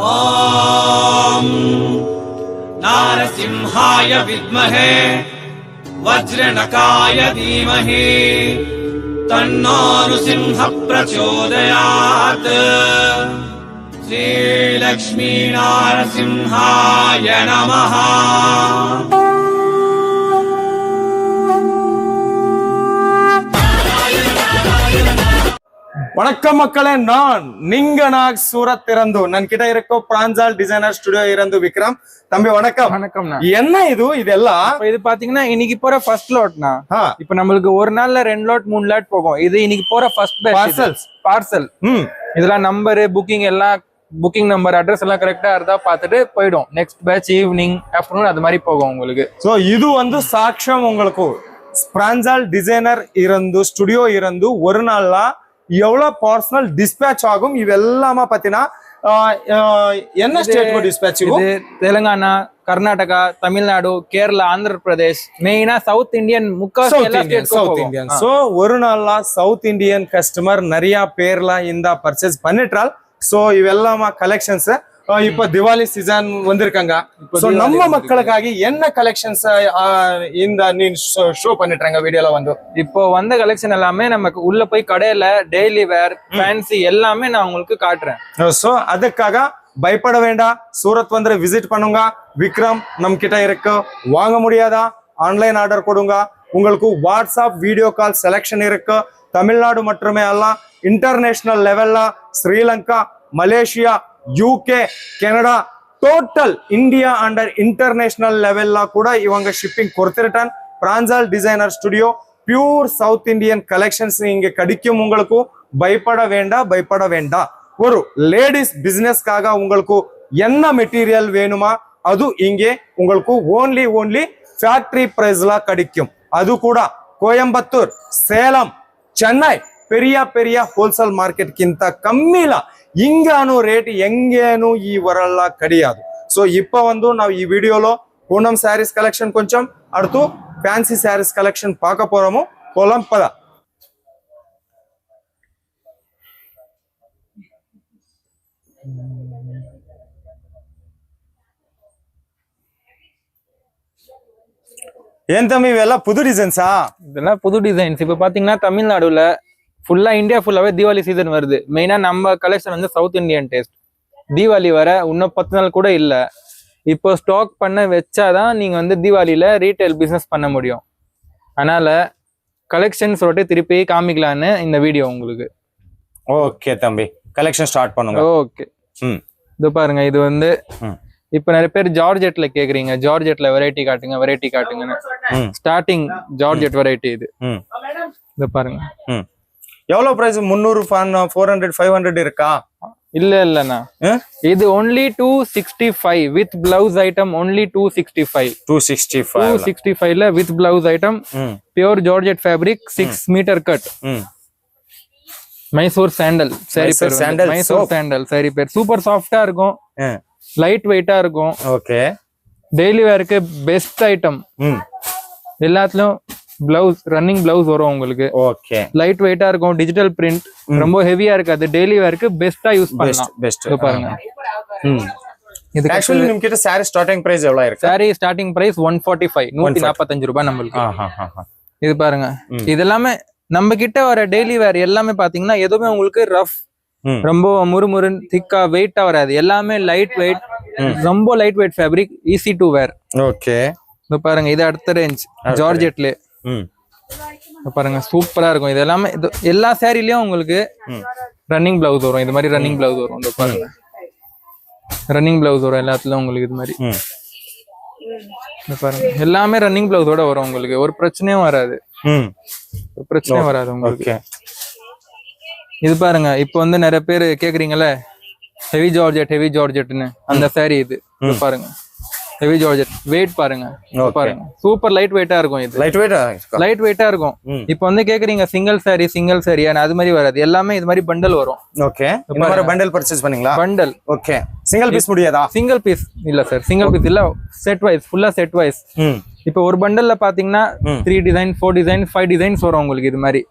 ஓம் நாரசிம்ஹாய வித்மஹே வஜ்ரநகாய தீமஹி தன்னோ நృసింహ பிரச்சோதயாத். ஸ்ரீ லக்ஷ்மீ நாரசிம்ஹாய நமஹ. வணக்கம் மக்களே, நான் நீங்க நாக் சூரத் இருந்து நன் கிட்ட இருக்கோ பிராஞ்சால் டிசைனர் ஸ்டுடியோ இருந்து விக்ரம். தம்பி வணக்கம். வணக்கம். என்ன இதெல்லாம் இது பாத்தீங்கன்னா இன்னைக்கு போற ஃபர்ஸ்ட் லாட்னா இப்ப நம்மளுக்கு ஒரு நாள்ல 2 லாட் 3 லாட் போகும். இது இன்னைக்கு போற ஃபர்ஸ்ட் பேட்ச் பார்சல். இதெல்லாம் நம்பர் புக்கிங் எல்லாம் புக்கிங் நம்பர் அட்ரஸ் எல்லாம் கரெக்டா இருந்தா பாத்துட்டு போயிடும். நெக்ஸ்ட் பேட்ச் ஈவினிங் ஆஃப்டர்நூன் அது மாதிரி போகும் உங்களுக்கு. சோ இது வந்து சாட்சியம் உங்களுக்கு பிராஞ்சால் டிசைனர் இருந்து ஸ்டுடியோ இருந்து ஒரு நாள்ல எவ்வளவு பார்சல் டிஸ்பேச் ஆகும் இது எல்லாமே பாத்தீங்கன்னா என்ன ஸ்டேட் டிஸ்பேச் ஆகும்? தெலுங்கானா, கர்நாடகா, தமிழ்நாடு, கேரளா, ஆந்திர பிரதேஷ், மெயினா south Indian south Indian. So ஒரு நாள்ல சவுத் இந்தியன் கஸ்டமர் நிறைய பேர்ல இந்த பர்ச்சேஸ் பண்ணிட்டால். சோ இவெல்லாமா கலெக்ஷன்ஸ் இப்ப திவாலி சீசன் வந்திருக்காங்க. நம்ம மக்களுக்காக என்ன கலெக்ஷன்ஸ் இந்த ஷோ பண்ணிட்டாங்க வீடியோல வந்து. இப்போ வந்த கலெக்ஷன் எல்லாமே நமக்கு உள்ள போய் கடையில டெய்லி வேர் ஃபேன்சி எல்லாமே நான் உங்களுக்கு காட்டுறேன். சோ அதுக்காக பயப்பட வேண்டாம். சூரத் வந்து விசிட் பண்ணுங்க. விக்ரம் நம் கிட்ட இருக்கு. வாங்க முடியாதா? ஆன்லைன் ஆர்டர் கொடுங்க. உங்களுக்கு வாட்ஸ்அப் வீடியோ கால் செலக்ஷன் இருக்கு. தமிழ்நாடு மட்டுமே அல்ல, இன்டர்நேஷனல் லெவல்ல Sri Lanka, Malaysia, UK, Canada, total India under international லெவல்ல கூட இவங்க ஷிப்பிங் கொடுத்துட்டான். பிராஞ்சால் designer studio pure south Indian collections இங்க கிடைக்கும். உங்களுக்கு பயப்பட வேண்டாம். ஒரு லேடிஸ் பிசினஸ்க்காக உங்களுக்கு என்ன மெட்டீரியல் வேணுமா அது இங்கே உங்களுக்கு ஓன்லி ஃபேக்டரி பிரைஸ்ல கிடைக்கும். அது கூட கோயம்புத்தூர், சேலம், சென்னை பெரிய ஹோல்சேல் ಮಾರ್ಕೆಟ್ ಗಿಂತ ಕಮ್ಮಿಲ ಇಂಗಾನು ರೇಟ್ ಎಂಗೇನು ಈ ವರಲ್ಲ ಕಡಿಯಾದು. ಸೊ ಇಪ್ಪ ಒಂದು ನಾವು ಈ ವಿಡಿಯೋలో పూనం శారీస్ కలెక్షన్ కొంచెం అడుతూ ఫ్యాన్సీ శారీస్ కలెక్షన్ పాక పోరము. పోలం పద. ஏன் தம்பி இவெல்லாம் புது டிசைன்ஸா? இதெல்லாம் புது டிசைன்ஸ். இப்ப பாத்தீங்கன்னா தமிழ்நாடுல ஃபுல்லா இந்தியா ஃபுல்லாவே தீபாவளி சீசன் வருது. மெயினா நம்ம கலெக்ஷன் வந்து சவுத் இந்தியன் டேஸ்ட். தீபாவளி வர இன்னும் 10 நாள் கூட இல்ல. இப்போ ஸ்டாக் பண்ண வச்சாதான் நீங்க வந்து தீபாவளியில ரீட்டைல் பிசினஸ் பண்ண முடியும். அதனால கலெக்ஷன் சொல்லிட்டு திருப்பி காமிக்கலான்னு இந்த வீடியோ உங்களுக்கு. ஓகே தம்பி, கலெக்ஷன் ஸ்டார்ட் பண்ணுங்க. ஓகே. இது பாருங்க, இது வந்து இப்ப நிறைய பேர் ஜார்ஜெட்ல கேக்குறீங்க. ஜார்ஜெட்ல வெரைட்டி காட்டுங்கன்னு. ஸ்டார்டிங் ஜார்ஜெட் வெரைட்டி இது. இது பாருங்க. எவ்வளவு பிரைஸ்? 300, 400, 500 இருக்கா? இல்லண்ணா, இது only 265 with blouse item. only 265 ல with blouse item. pure georgette fabric, 6 meter cut. Mysore sandal sorry பேர். மைசூர் சாண்டல் சாரி பேர். சூப்பர் சாஃப்டா இருக்கும், லைட் வெயிட்டா இருக்கும். ஓகே. டெய்லி வேருக்கு பெஸ்ட் ஐட்டம். எல்லாத்துலயும் பிளவுஸ், ரன்னிங் பிளவுஸ் வரும் உங்களுக்கு. ஓகே. லைட் வெயிட்டா இருக்கும், டிஜிட்டல் பிரிண்ட், ரொம்ப ஹெவியா இருக்காது. டெய்லி வேருக்கு பெஸ்டா யூஸ் பண்ணலாம். பெஸ்ட் பாருங்க. இது ஆக்சுவலி நம்ம கிட்ட சாரி ஸ்டார்டிங் பிரைஸ் எவ்வளவு இருக்கு? சாரி ஸ்டார்டிங் பிரைஸ் 145, 145 ரூபாய் நம்மளுக்கு. இது பாருங்க, இது எல்லாமே நம்ம கிட்ட வர டெய்லி வேர் எல்லாமே பாத்தீங்கன்னா எதுவுமே உங்களுக்கு ரஃப், ரொம்ப முறுமுறு திக்கா வெயிட்டா வராது. எல்லாமே லைட் வெயிட், ரொம்ப light weight fabric, easy to wear. Okay. இது பாருங்க, இது அடுத்த ரேஞ்ச் ஜார்ஜெட்ல பாருங்க, சூப்பரா இருக்கும். இது எல்லாமே எல்லா சாரிலயும் உங்களுக்கு ரன்னிங் பிளவுஸ் வரும். இது மாதிரி ரன்னிங் பிளவுஸ் வரும். இந்த பாருங்க, ரன்னிங் பிளவுஸ் வரும் எல்லாத்துலயும் உங்களுக்கு. இது மாதிரி பாருங்க, எல்லாமே ரன்னிங் பிளவுஸோட வரும் உங்களுக்கு. ஒரு பிரச்சனையும் வராது, உங்களுக்கு. இது பாருங்க, இப்போ வந்து நிறைய பேர் கேக்குறீங்கல்ல ஹெவி ஜார்ஜெட்னு, அந்த சாரி இது பாருங்க. ஹெவி ஜார்ஜெட் வெயிட் பாருங்க. பாருங்க, சூப்பர் லைட் வெயிட்டா இருக்கும். இது லைட் வெயிட்டா இருக்கும். இப்போ வந்து கேக்குறீங்க சிங்கிள் சாரி அது மாதிரி வராது. எல்லாமே இது மாதிரி பண்டல் வரும். ஓகே. இந்த மாதிரி பண்டல் பர்ச்சேஸ் பண்ணீங்களா? பண்டல். ஓகே. சிங்கிள் பீஸ் முடியாதா? சிங்கிள் பீஸ் இல்ல சார், சிங்கிள் பீஸ் இல்ல, செட் வைஸ், ஃபுல்லா செட் வைஸ். இப்போ ஒரு பண்டல்ல பாத்தீங்கன்னா 3 டிசைன் 4 டிசைன் 5 டிசைன்ஸ் வரும் உங்களுக்கு இது மாதிரி.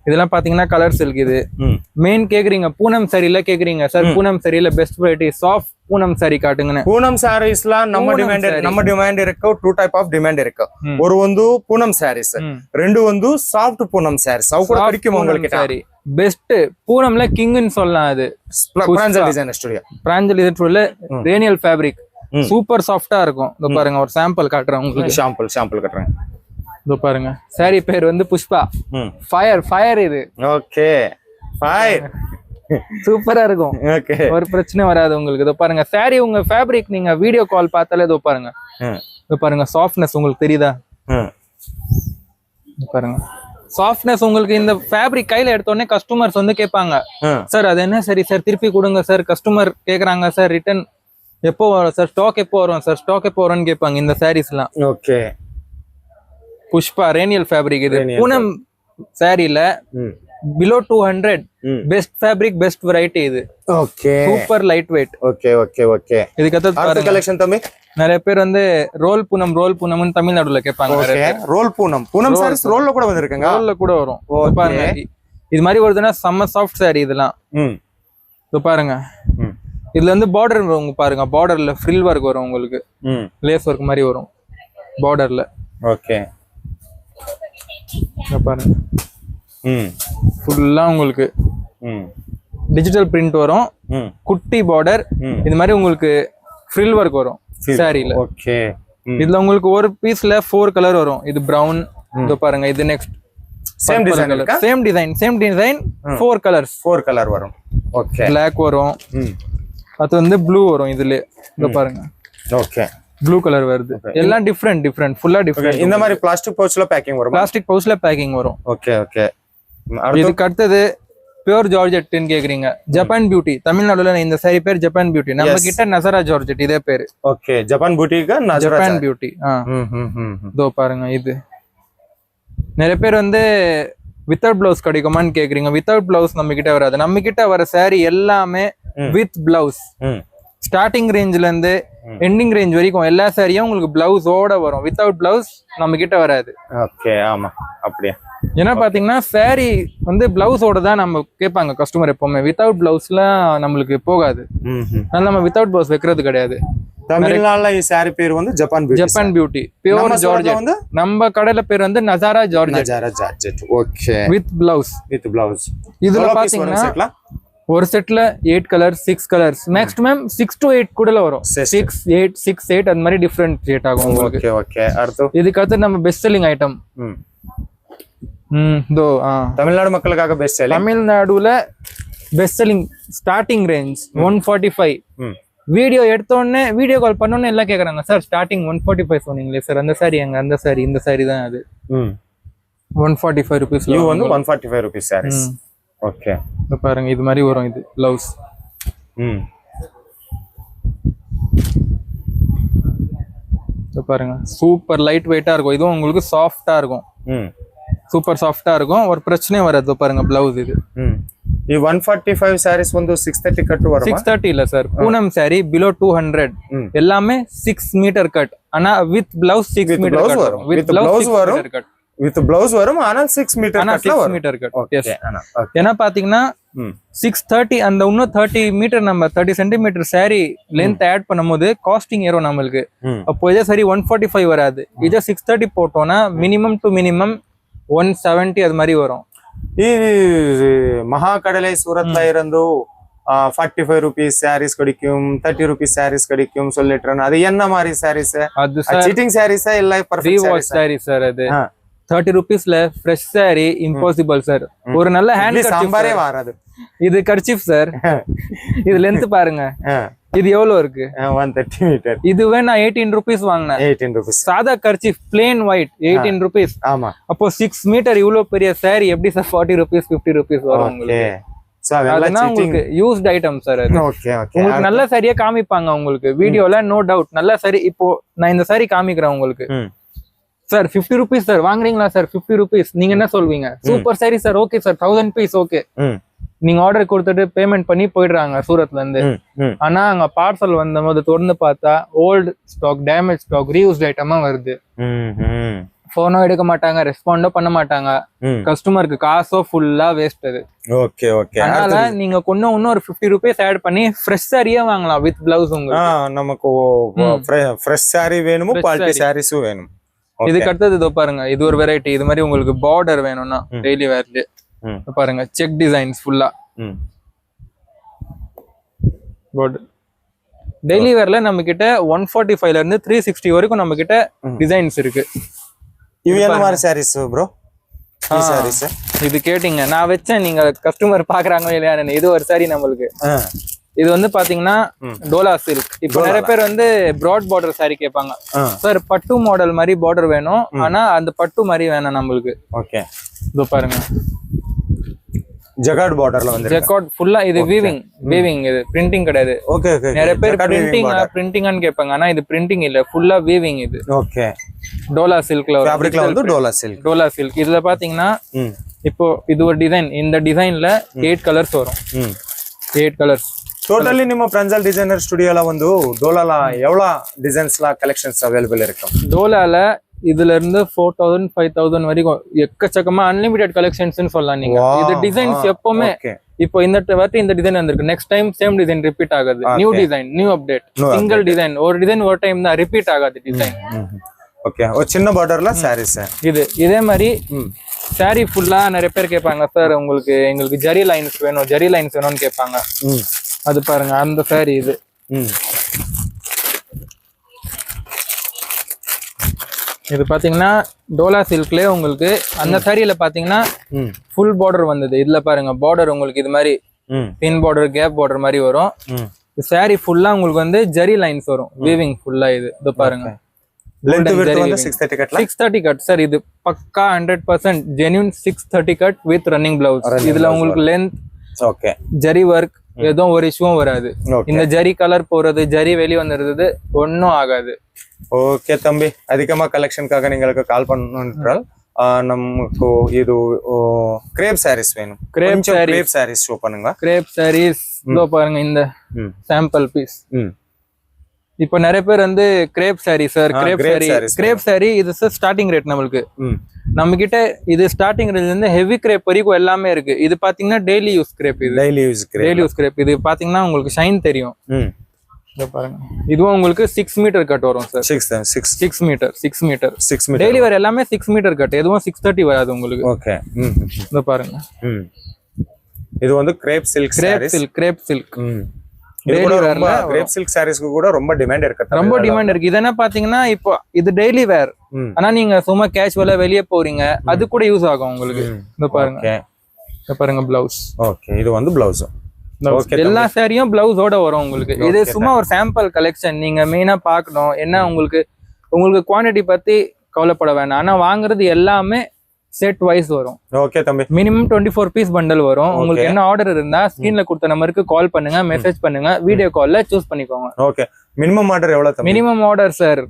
இதெல்லாம் பாத்தீங்கன்னா கலர் சில்க் இது. மெயின் கேக்குறீங்க பூனம் சாரில கேக்குறீங்க சார், பூனம் சாரில best variety soft Poonam sari காட்டுங்கன்னு. பூனம் சாரீஸ்ல ನಮ್ಮ ಡಿಮ್ಯಾಂಡ್ ಇರಕ್ಕೆ 2 ಟೈಪ್ ಆಫ್ ಡಿಮ್ಯಾಂಡ್ ಇರಕ್ಕೆ. ಒಂದು பூனம் சாரீஸ், ரெண்டு வந்து சாஃப்ட் பூனம் சாரீஸ். அவு கூட பிடிக்கும் உங்களுக்கு சாரி. பெஸ்ட் பூனம்ல கிங்னு சொல்லலாம். அது பிராஞ்சல் design studio, பிராஞ்சல் design ஸ்டுடியோல ரேனியல் fabric super சாஃப்டா இருக்கும். இதோ பாருங்க ஒரு சாம்பிள் காட்டுறேன் உங்களுக்கு. சாம்பிள் காட்டுறேன். இதோ பாருங்க சாரி பேர் வந்து புஷ்பா. ஃபயர் இது. ஓகே ஃபயர் சூப்பரா இருக்கும். ஓகே ஒரு பிரச்சனை வராது உங்களுக்கு. இதோ பாருங்க சாரி உங்க ஃபேப்ரிக் நீங்க வீடியோ கால் பார்த்தாலே இதோ பாருங்க. இதோ பாருங்க சாஃப்ட்னஸ் உங்களுக்கு தெரியுதா? பாருங்க சாஃப்ட்னஸ் உங்களுக்கு. இந்த ஃபேப்ரிக் கையில எடுத்த உடனே கஸ்டமர்ஸ் வந்து கேட்பாங்க, சார் அது என்ன சரி சார் திருப்பி கொடுங்க சார். கஸ்டமர் கேக்குறாங்க சார் ரிட்டர்ன் எப்போ வரும் சார், ஸ்டாக் எப்போ வரும் சார், ஸ்டாக் எப்போ வரும்னு கேட்பாங்க இந்த சாரீஸ்லாம். ஓகே புஷ்பா ரேனியல் ஃபேப்ரிக் இது. பூனம் சாரில below 200 best fabric best variety இது. Okay super light weight. Okay okay okay இதுக்கு அடுத்த கலெக்ஷன் தம்பி நிறைய பேர் வந்து ரோல் பூனம்னு தமிழ்நாடுல கேட்பாங்க. ரோல் பூனம் சாரீஸ் ரோல்ல கூட வந்திருக்குங்க. ரோல்ல கூட வரும். பாருங்க இது மாதிரி வருதுன்னா செம்ம சாஃப்ட் சாரி இதெல்லாம். இது பாருங்க இதுல வந்து பார்டர் வரும் பாருங்க. பார்டர்ல ஃப்ரில் ஒர்க் வரும் உங்களுக்கு, லேஸ் ஒர்க் மாதிரி வரும் பார்டர்ல. ஓகே பாருங்க ஃபுல்லா உங்களுக்கு டிஜிட்டல் பிரிண்ட் வரும், குட்டி பார்டர். இது மாதிரி உங்களுக்கு ஃப்ரில் ஒர்க் வரும் சாரில. ஓகே இதுல உங்களுக்கு ஒரு பீஸ்ல 4 கலர் வரும். இது பிரவுன், இது பாருங்க இது நெக்ஸ்ட் சேம் டிசைன் 4 கலர் வரும். ஓகே Black வரும், அது வந்து ப்ளூ வரும் இதுல. இத பாருங்க ஓகே ப்ளூ கலர் வருது. எல்லாம் டிஃபரெண்ட் ஃபுல்லா டிஃபரெண்ட். இந்த மாதிரி பிளாஸ்டிக் பவுச்ல பேக்கிங் வரும். பிளாஸ்டிக் பவுச்ல பேக்கிங் வரும். ஓகே ஓகே இதுக்கு அடுத்தது பியூர் ஜார்ஜெட்னு கேக்குறீங்க. ஜப்பான் பியூட்டி தமிழ்நாடுல இந்த சாரி பேர் ஜப்பான் பியூட்டி. நம்ம கிட்ட நசரா ஜார்ஜெட் இதே பேரு. ஓகே ஜப்பான் பியூட்டிக்கு ஜப்பான் பியூட்டி. இதோ பாருங்க இது நிறைய பேர் வந்து வித்தவுட் பிளவுஸ் கிடைக்குமான்னு கேக்குறீங்க. வித்தவுட் பிளவுஸ் நம்ம கிட்ட வராது. நம்ம கிட்ட வர சாரி எல்லாமே வித் பிளவுஸ். ஸ்டார்டிங் ரேஞ்ச்ல இருந்து எண்டிங் ரேஞ்ச் வரைக்கும் எல்லா சாரியும் உங்களுக்கு பிளவுஸோட வரும். வித்தவுட் பிளவுஸ் நம்ம கிட்ட வராது. ஓகே ஆமா அப்படியே. ஏன்னா பாத்தீங்கன்னா சாரி வந்து பிளவுஸோட தான் நம்ம கேட்பாங்க கஸ்டமர் எப்பவுமே. வித்தவுட் பிளவுஸ்லாம் நம்மளுக்கு போகாது. அதனால நம்ம வித்தவுட் பிளவுஸ் வைக்கிறது கிடையாது. தமிழ்நாடுல இந்த சாரி பேர் வந்து ஜப்பான் பியூட்டி பியூர் ஜார்ஜெட். நம்ம கடையில பேர் வந்து நசாரா ஜார்ஜெட். Okay with blouse. இதுல பாத்தீங்கன்னா ஒரு செட்ல 8 கலர் 6 கலர்ஸ் மேக்ஸிமம் 6 to 8 கூட வரும். 6 8 அந்த மாதிரி டிஃபரெண்ட் ரேட் ஆகும் உங்களுக்கு. ஓகே ஓகே அடுத்து இதுக்கு அடுத்து நம்ம பெஸ்ட் செல்லிங் ஐட்டம். தோ தமிழ்நாடு மக்களுக்காக பெஸ்ட் செல்லிங். தமிழ்நாடுல best selling starting range 145. Video எடுத்த உடனே வீடியோ கால் பண்ண உடனே எல்லாம் கேக்குறாங்க, சார் ஸ்டார்டிங் 145 சொன்னீங்களே சார், அந்த சாரி எங்க? அந்த சாரி இந்த சாரி தான் அது. 145 rupees. இது வந்து 145 rupees sarees. ஓகே பாருங்க இது மாதிரி வரும். இது பிளவுஸ். பாருங்க சூப்பர் லைட் வெயிட்டா இருக்கும். இதுவும் உங்களுக்கு சாஃப்டா இருக்கும். சூப்பர் சாஃப்டா இருக்கும். ஒரு பிரச்சனையும் வராது. பாருங்க பிளவுஸ் இது. ಈ 145 sarees ಒಂದು 630 ಕಟ್ ವரும். 630 இல்ல சார், பூனம் saree below 200 எல்லாமே 6 மீட்டர் கட். ஆனா வித் பிளவுஸ் 6 மீட்டர் கட் வரும். வித் பிளவுஸ் வரும். வித் பிளவுஸ் வரும். ஆனா 6 மீட்டர் கட்ல வரும். 6 மீட்டர் கட். எஸ். ஏனா பாத்தீங்கன்னா 630 அந்த இன்னும் 30 மீட்டர் நம்ம 30 சென்டிமீட்டர் saree லெந்த் ஆட் பண்ணும்போது காஸ்டிங் ஏறும் நம்மளுக்கு. அப்போ இதே சரி 145 வராது. இதே 630 போட்டோம்னா மினிமம் டு மினிமம் 170 அது மாதிரி வரும். ಈ ಮಹಾಕಡಲೆ ಸೂರತ್ಲ ಇರಂದು 45 rupees sarees ಕಡಿக்கும், 30 rupees sarees ಕಡಿக்கும் சொல்லிட்டறேன். அது என்ன மாதிரி sarees? அது cheating sarees இல்ல perfect sarees சார். அது 30 rupeesல fresh saree impossible சார். ஒரு நல்ல ஹேண்ட் கர்ச்சீஃப் சாம்பாரே வராது. இது கர்ச்சீஃப் சார். இது லெந்த் பாருங்க. இது எவ்வளவு இருக்கு? 130 மீட்டர். இதுவே நான் 18 rupees வாங்கினேன். 18 rupees. சாதா கர்ச்சீஃப் plain white 18 rupees. ஆமா. அப்போ 6 மீட்டர் இவ்வளவு பெரிய saree எப்படி சார் 40 rupees 50 rupees வரும் உங்களுக்கு? சோ அதெல்லாம் உங்களுக்கு யூஸ்ட் ஐட்டம் சார் அது. Okay okay. உங்களுக்கு நல்ல சாரியா காமிப்பாங்க உங்களுக்கு வீடியோல, நோ டவுட். நல்ல சாரி. இப்போ நான் இந்த சாரி காமிக்கிறேன் உங்களுக்கு. சார் 50 rupees சார் வாங்குறீங்களா சார்? 50 rupees. நீங்க என்ன சொல்வீங்க? Super sorry sir. Okay sir 1000 piece. Okay நீங்க ஆர்டர் கொடுத்துட்டு பேமெண்ட் பண்ணி போயிடுறாங்க சூரத்ல இருந்து. ஆனா அங்க பார்சல் வந்த போது தொடர்ந்து பார்த்தா old stock, damage stock, reused ஐட்டமா வருது. போனோ எடுக்க மாட்டாங்க, ரெஸ்பாண்டோ பண்ண மாட்டாங்க, கஸ்டமருக்கு காசோ ஃபுல்லா வேஸ்ட் அது. Okay okay. அதனால நீங்க இன்னும் ஒரு 50 rupees ஆட் பண்ணி ஃப்ரெஷ் சாரியா வாங்கலாம் வித் பிளவுஸ். உங்களுக்கு நமக்கு ஃப்ரெஷ் சாரி வேணும், குவாலிட்டி சாரீஸும் வேணும். இதுக்கு அடுத்தது இதோ பாருங்க, இது ஒரு வெரைட்டி. இது மாதிரி உங்களுக்கு பார்டர் வேணும்னா டெய்லி வேர்ல பாருங்க, செக் டிசைன்ஸ் ஃபுல்லா பார்டர். டெய்லி வேர்ல நம்ம கிட்ட 145ல இருந்து 360 வரைக்கும் நம்ம கிட்ட டிசைன்ஸ் இருக்கு. இது என்ன மாதிரி சாரீஸ் ப்ரோ? சாரீஸ் இது கேட்டிங்க, நான் வச்சேன், நீங்க கஸ்டமர் பாக்குறாங்க இல்லையா. இது ஒரு சாரி நம்மளுக்கு. இது வந்து பாத்தீங்கன்னா டோலா சில்க். இப்போ நிறைய பேர் வந்து பிராட் பார்டர் சாரி கேட்பாங்க. சார் பட்டு மாடல் மாதிரி பார்டர் வேணும், ஆனா அந்த பட்டு மாதிரி வேணும் நம்மளுக்கு. ஓகே. இதோ பாருங்க, ஜகார்ட் பார்டர்ல வந்து ஜகார்ட் ஃபுல்லா. இது வீவிங் இது பிரிண்டிங் கிடையாது. Okay okay. நிறைய பேர் பிரிண்டிங்னு கேட்பாங்க, ஆனா இது பிரிண்டிங் இல்ல, ஃபுல்லா வீவிங் இது. ஓகே. டோலா சில்க்ல ஃபேப்ரிக்ல வந்து டோலா சில்க். இதுல பாத்தீங்கன்னா இப்போ இது ஒரு டிசைன். இந்த டிசைன்ல 8 கலர்ஸ் வரும். 8 கலர்ஸ் ಟೋಟಲಿ ನಿಮ್ಮ ಪ್ರಂಜಲ್ ಡಿಸೈನರ್ ಸ್ಟುಡಿಯೋல வந்து டோலால எவ்வளவு டிசைன்ஸ்ல கலெக்ஷன்ஸ் அவைலபிள் இருக்கும்? டோலால இதுல இருந்து 4000 5000 வரைக்கும் எக்கச்சக்கமா அன்லிமிட்டெட் கலெக்ஷன்ஸ்னு சொல்லலாம் நீங்க. இது டிசைன்ஸ் எப்பவுமே இப்போ இந்த வாட்டி இந்த டிசைன் வந்திருக்கு, next time same design repeat ஆகாது. New design, new update, single design. ஒரு டிசைன் ஒரு டைம் தான் ரிப்பீட் ஆகாது டிசைன். ஓகே. ஒரு சின்ன பார்டர்ல சாரீஸ் இது. இதே மாதிரி சாரி ஃபுல்லா நிறைய பேர் கேட்பாங்க, சார் எங்களுக்கு ஜரி லைன்ஸ் வேணும், ஜரி லைன்ஸ் வேணும்னு கேட்பாங்க. அது பாருங்க, அந்த சாரி இது. இது பாத்தீங்கன்னா டோலா சில்க்லயே உங்களுக்கு அந்த சாரியில பாத்தீங்கன்னா ஃபுல் பார்டர் வந்தது. இதுல பாருங்க பார்டர் உங்களுக்கு இது மாதிரி பின் பார்டர், கேப் பார்டர் மாதிரி வரும். சாரி ஃபுல்லா உங்களுக்கு வந்து ஜரி லைன்ஸ் வரும், வீவிங் ஃபுல்லா. இது பாருங்க, 630 கட் சார். இது பக்கா 100% genuine 630 cut with running blouse. இதுல உங்களுக்கு லென்த், ஓகே, ஜரி ஒர்க் எதுவும் ஒரு இஷ்யூவும் வராது. இந்த ஜரி கலர் போறது, ஜரி வெளியே வந்துடுறது ஒன்னும் ஆகாது. ஓகே தம்பி, அதிகமா கலெக்ஷனுக்காக நீங்களுக்கு கால் பண்ணணும். நமக்கு இது கிரேப் சாரீஸ் வேணும். கிரேப் சாரீஸ் ஷோ பண்ணுங்க. கிரேப் சாரீஸ் பாருங்க, இந்த சாம்பிள் பீஸ். இப்போ நிறைய பேர் வந்து crepe sari sir, crepe sari இது ஸ்டார்டிங் ரேட் நம்மளுக்கு. நம்ம கிட்ட இது ஸ்டார்டிங் ரேட்ல இருந்து ஹெவி கிரேப் வரைக்கும் எல்லாமே இருக்கு. இது பாத்தீங்கன்னா டெய்லி யூஸ் கிரேப். இது டெய்லி யூஸ் கிரேப். இது பாத்தீங்கன்னா உங்களுக்கு ஷைன் தெரியும். பாருங்க, இதுவும் உங்களுக்கு 6 மீட்டர் கட் வரும் சார். 6 மீட்டர். டெய்லி வேற எல்லாமே 6 மீட்டர் கட், எதுவும் 630 வராது உங்களுக்கு. ஓகே. இந்த பாருங்க, இது வந்து crepe silk. Crepe silk crepe silk சாரீஸ்க்கு கூட ரொம்ப டிமாண்ட் இருக்கு. ரொம்ப டிமாண்ட் இருக்கு. இது என்ன பாத்தீங்கன்னா இப்போ இது டெய்லி வேர், ஆனா நீங்க சும்மா கேஷுவலா வெளியே போறீங்க, அது கூட யூஸ் ஆகும் உங்களுக்கு. இந்த பாருங்க பிளவுஸ். ஓகே. இது வந்து பிளவுஸ். எல்லா சாரியும் பிளவுஸோட வரும் உங்களுக்கு. இது சும்மா ஒரு சாம்பிள் கலெக்ஷன். நீங்க மெயினா பாக்கணும் என்ன, உங்களுக்கு குவான்டிட்டி பத்தி கவலைப்பட வேண்டாம். ஆனா வாங்குறது எல்லாமே செட் வைஸ் வரும். ஓகே தம்பி. மினிமம் 24 பீஸ் பண்டல் வரும். உங்களுக்கு என்ன ஆர்டர் இருந்தா ஸ்கிரீன்ல கொடுத்த நம்பருக்கு கால் பண்ணுங்க, மெசேஜ் பண்ணுங்க, வீடியோ கால்ல சூஸ் பண்ணிக்கோங்க. ஓகே. மினிமம் ஆர்டர் எவ்வளவு தம்பி? மினிமம் ஆர்டர் சார்,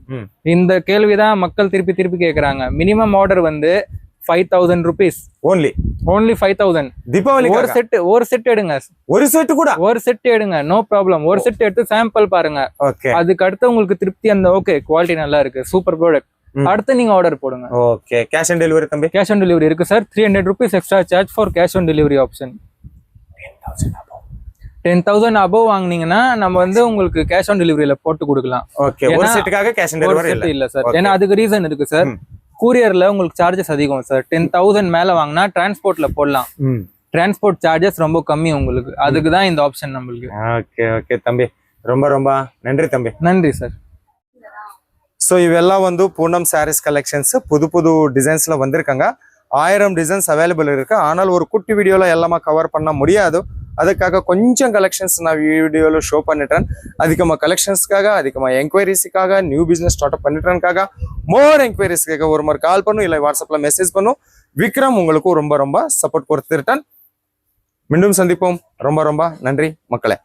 இந்த கேள்விதான் மக்கள் திருப்பி கேக்குறாங்க. மினிமம் ஆர்டர் வந்து 5000 rupees. only 5000. தீபாவளி ஒரு செட் எடுங்க. ஒரு செட் எடுங்க, நோ ப்ராப்ளம். ஒரு செட் எடுத்து சாம்பிள் பாருங்க. அதுக்கு அடுத்து உங்களுக்கு திருப்தி, அந்த ஓகே குவாலிட்டி நல்லா இருக்கு, சூப்பர் ப்ராடக்ட், அடுத்து நீங்க ஆர்டர் போடுங்க. ஓகே. கேஷ் ஆன் டெலிவரி தம்பி? கேஷ் ஆன் டெலிவரி இருக்கு sir. 300 rupees extra charge for cash on delivery option. 10,000 above வாங்குனீங்கன்னா நம்ம வந்து உங்களுக்கு கேஷ் ஆன் டெலிவரியில போட்டு கொடுக்கலாம். ஓகே. ஒரு செட்டுக்காக கேஷ் ஆன் டெலிவரி இல்ல சார், ஏன்னா அதுக்கு ரீசன் இருக்கு சார். கூரியர்ல உங்களுக்கு சார்ஜஸ் அதிகம் சார். 10,000 மேல வாங்கினா டிரான்ஸ்போர்ட்ல போடலாம். டிரான்ஸ்போர்ட் சார்ஜஸ் ரொம்ப கம்மி உங்களுக்கு, அதுக்கு தான் இந்த ஆப்ஷன் நம்மளுக்கு. ஓகே ஓகே தம்பி, ரொம்ப நன்றி தம்பி. நன்றி சார். ஸோ இவெல்லாம் வந்து பூனம் சாரீஸ் கலெக்ஷன்ஸ் புது டிசைன்ஸ்ல வந்திருக்காங்க. 1000 டிசைன்ஸ் அவைலபிள் இருக்கு. ஆனால் ஒரு குட்டி வீடியோல எல்லாமே கவர் பண்ண முடியாது. அதுக்காக கொஞ்சம் கலெக்ஷன்ஸ் நான் வீடியோல ஷோ பண்ணிட்டேன். அதிகமாக கலெக்ஷன்ஸ்க்காக, அதிகமாக என்கொயரிஸுக்காக, நியூ பிஸ்னஸ் ஸ்டார்ட் அப் பண்ணிட்டேன்காக, மோர் என்கொயரிஸ்க்காக ஒரு மாதிரி கால் பண்ணும், இல்லை வாட்ஸ்அப்ல மெசேஜ் பண்ணும். விக்ரம் உங்களுக்கும் ரொம்ப சப்போர்ட் கொடுத்துருட்டேன். மீண்டும் சந்திப்போம். ரொம்ப நன்றி மக்களே.